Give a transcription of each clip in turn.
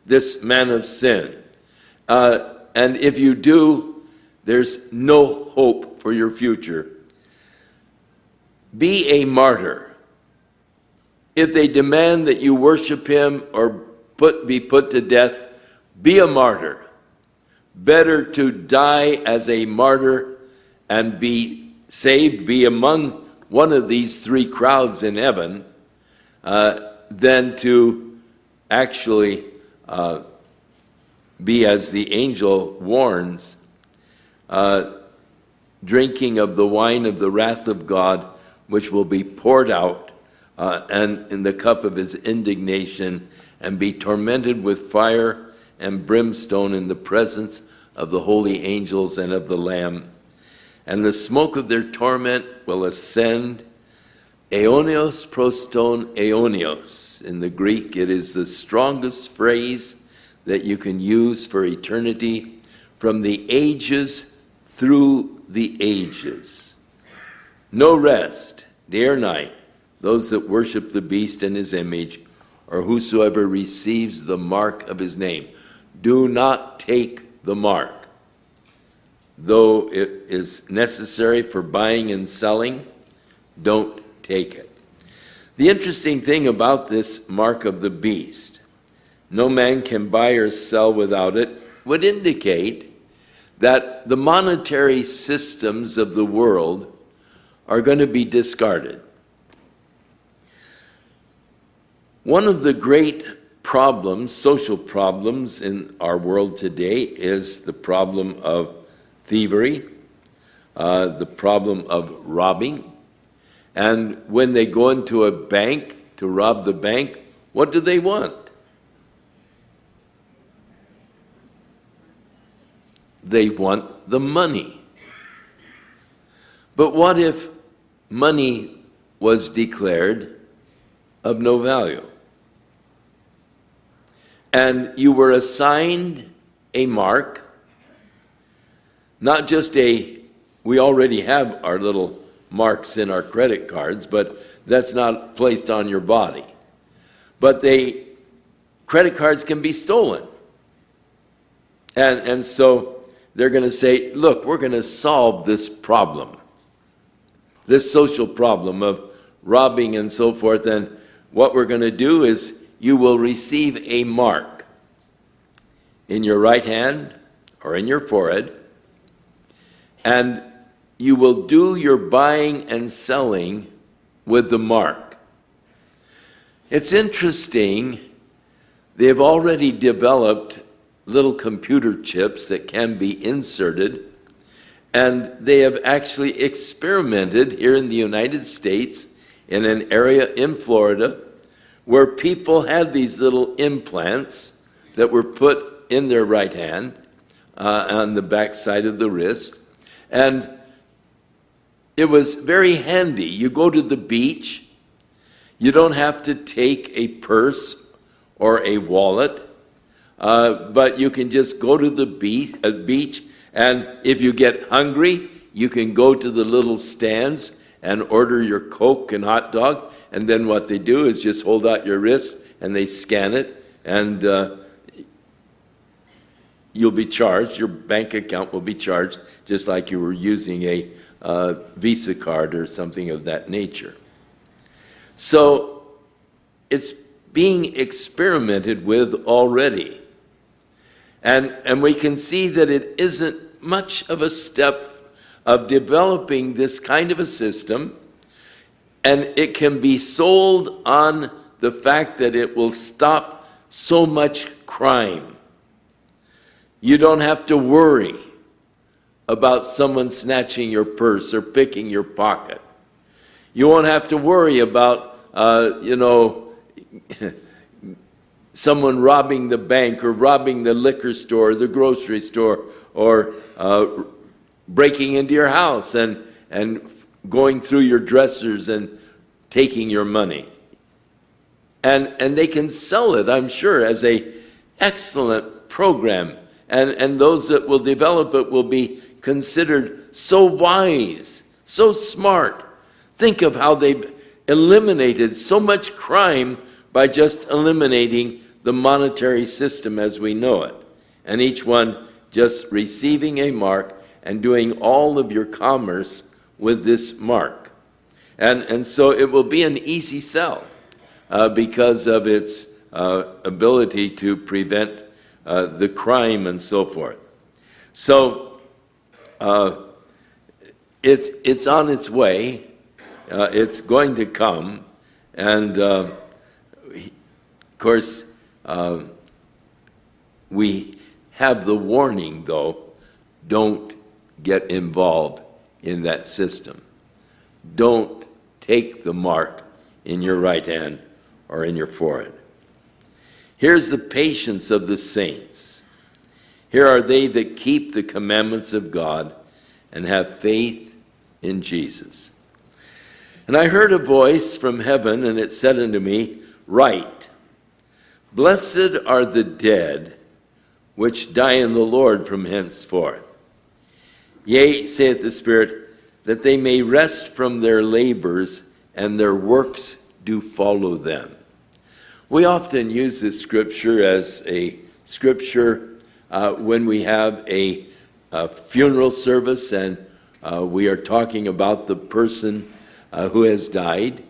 this man of sin. And if you do, there's no hope for your future. Be a martyr. If they demand that you worship him or be put to death, be a martyr. Better to die as a martyr and be saved, be among one of these three crowds in heaven, than to actually be, as the angel warns, drinking of the wine of the wrath of God, which will be poured out, and in the cup of his indignation, and be tormented with fire and brimstone in the presence of the holy angels and of the Lamb. And the smoke of their torment will ascend. Aeonios proston aeonios. In the Greek, it is the strongest phrase that you can use for eternity, from the ages through the ages. No rest, day or night, those that worship the beast and his image, or whosoever receives the mark of his name. Do not take the mark, though it is necessary for buying and selling. Don't take it. The interesting thing about this mark of the beast, no man can buy or sell without it, would indicate that the monetary systems of the world are going to be discarded. One of the great problems, social problems in our world today, is the problem of thievery, the problem of robbing. And when they go into a bank to rob the bank, what do they want? They want the money. But what if money was declared of no value? And you were assigned a mark, not just we already have our little marks in our credit cards, but that's not placed on your body. But credit cards can be stolen. And so they're going to say, look, we're going to solve this problem, this social problem of robbing and so forth. And what we're going to do is you will receive a mark in your right hand or in your forehead, and you will do your buying and selling with the mark. It's interesting, they've already developed little computer chips that can be inserted, and they have actually experimented here in the United States in an area in Florida where people had these little implants that were put in their right hand on the back side of the wrist. And it was very handy. You go to the beach, you don't have to take a purse or a wallet, but you can just go to the beach, and if you get hungry, you can go to the little stands and order your Coke and hot dog, and then what they do is just hold out your wrist and they scan it, and you'll be charged. Your bank account will be charged just like you were using a Visa card or something of that nature. So it's being experimented with already. And we can see that it isn't much of a step of developing this kind of a system, and it can be sold on the fact that it will stop so much crime. You don't have to worry about someone snatching your purse or picking your pocket. You won't have to worry about, someone robbing the bank or robbing the liquor store or the grocery store, or breaking into your house and going through your dressers and taking your money. And they can sell it, I'm sure, as a excellent program. And those that will develop it will be considered so wise, so smart. Think of how they've eliminated so much crime by just eliminating the monetary system as we know it, and each one just receiving a mark and doing all of your commerce with this mark. And so it will be an easy sell because of its ability to prevent the crime and so forth. So it's on its way. It's going to come. And of course, we have the warning, though, don't get involved in that system. Don't take the mark in your right hand or in your forehead. Here's the patience of the saints. Here are they that keep the commandments of God and have faith in Jesus. And I heard a voice from heaven, and it said unto me, Write, Blessed are the dead which die in the Lord from henceforth. Yea, saith the Spirit, that they may rest from their labors, and their works do follow them. We often use this scripture as a scripture when we have a funeral service, and we are talking about the person who has died.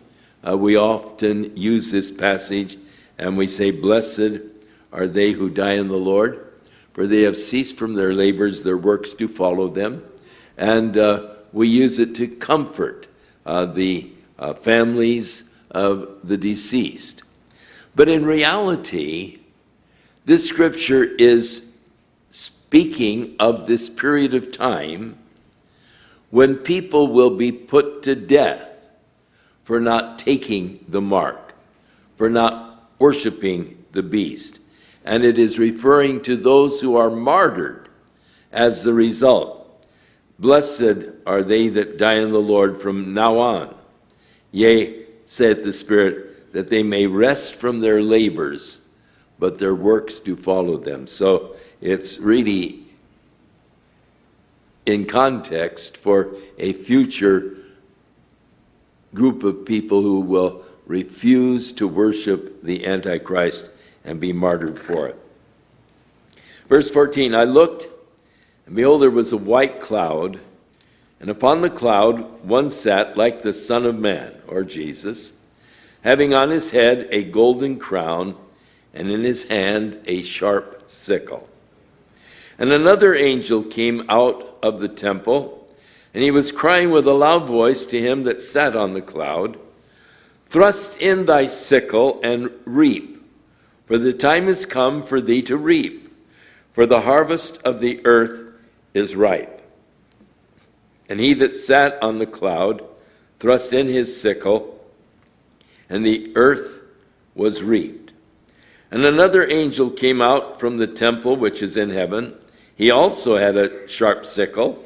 We often use this passage, and we say, Blessed are they who die in the Lord, for they have ceased from their labors, their works do follow them. And we use it to comfort the families of the deceased. But in reality, this scripture is speaking of this period of time when people will be put to death for not taking the mark, for not worshiping the beast. And it is referring to those who are martyred as the result. Blessed are they that die in the Lord from now on. Yea, saith the Spirit, that they may rest from their labors, but their works do follow them. So it's really in context for a future group of people who will refuse to worship the Antichrist and be martyred for it. Verse 14, I looked, and behold, there was a white cloud, and upon the cloud one sat like the Son of Man, or Jesus, having on his head a golden crown, and in his hand a sharp sickle. And another angel came out of the temple, and he was crying with a loud voice to him that sat on the cloud, Thrust in thy sickle and reap, for the time is come for thee to reap, for the harvest of the earth is ripe. And he that sat on the cloud thrust in his sickle, and the earth was reaped. And another angel came out from the temple which is in heaven. He also had a sharp sickle.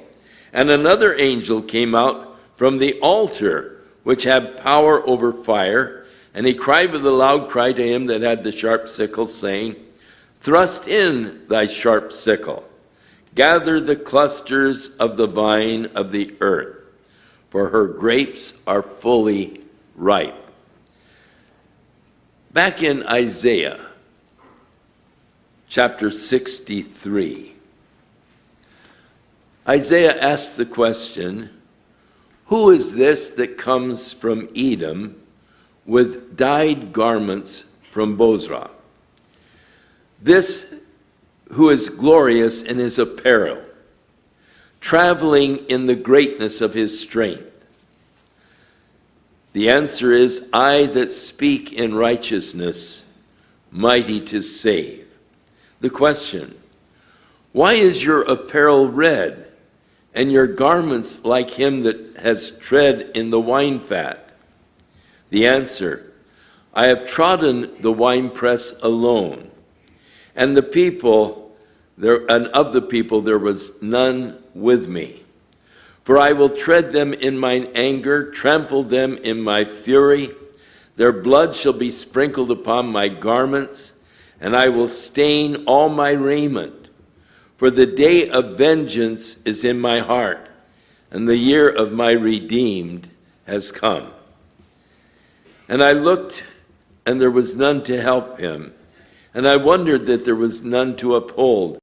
And another angel came out from the altar which had power over fire. And he cried with a loud cry to him that had the sharp sickle, saying, Thrust in thy sharp sickle, gather the clusters of the vine of the earth, for her grapes are fully ripe. Back in Isaiah chapter 63, Isaiah asked the question, Who is this that comes from Edom with dyed garments from Bozrah? This who is glorious in his apparel, traveling in the greatness of his strength. The answer is, I that speak in righteousness, mighty to save. The question, why is your apparel red, and your garments like him that has tread in the wine fat? The answer, I have trodden the winepress alone, and the people and of the people there was none with me. For I will tread them in mine anger, trample them in my fury. Their blood shall be sprinkled upon my garments, and I will stain all my raiment. For the day of vengeance is in my heart, and the year of my redeemed has come. And I looked, and there was none to help him. and I wondered that there was none to uphold.